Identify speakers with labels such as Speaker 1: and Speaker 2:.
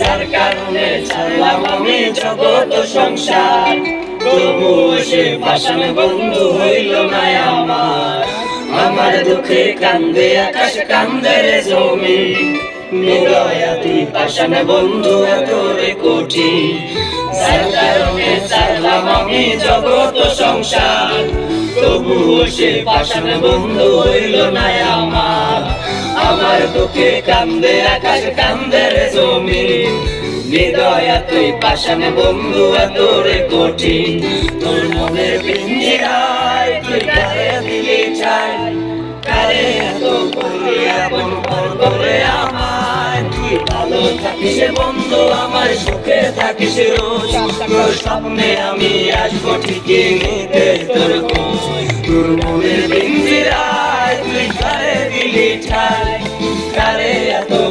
Speaker 1: যার কারণে ছাড়লাম আমি জগৎ সংসার, তবুও সে পাষাণ বন্ধু হইল না আমার। আমার দুঃখে কান্দে আকাশ, কান্দে রে জমিন, নিরয়াতি পাষাণ বন্ধু এত রে কঠিন। যার কারণে ছাড়লাম আমি জগৎ সংসার, তবুও সে পাষাণ বন্ধু হইল না আমার। আমার দুঃখে কান্দে আকাশ, কান্দে রে জমিন, হৃদয়া তুই পাষাণ বন্ধু এত রে কঠিন। তোর মনের পিঞ্জিরায় তুই কারে দিলি ছাই, কারে এত করলি আপন পর করে আমায়। তুই ভালো থাকিস বন্ধু, আমার সুখে থাকিস রোজ, তোর স্বপ্নে আমি আসবো ঠিকই নিতে তোর খোঁজ। তোর মনের পিঞ্জিরায় তুই কারে দিলি ছাই, কারে এত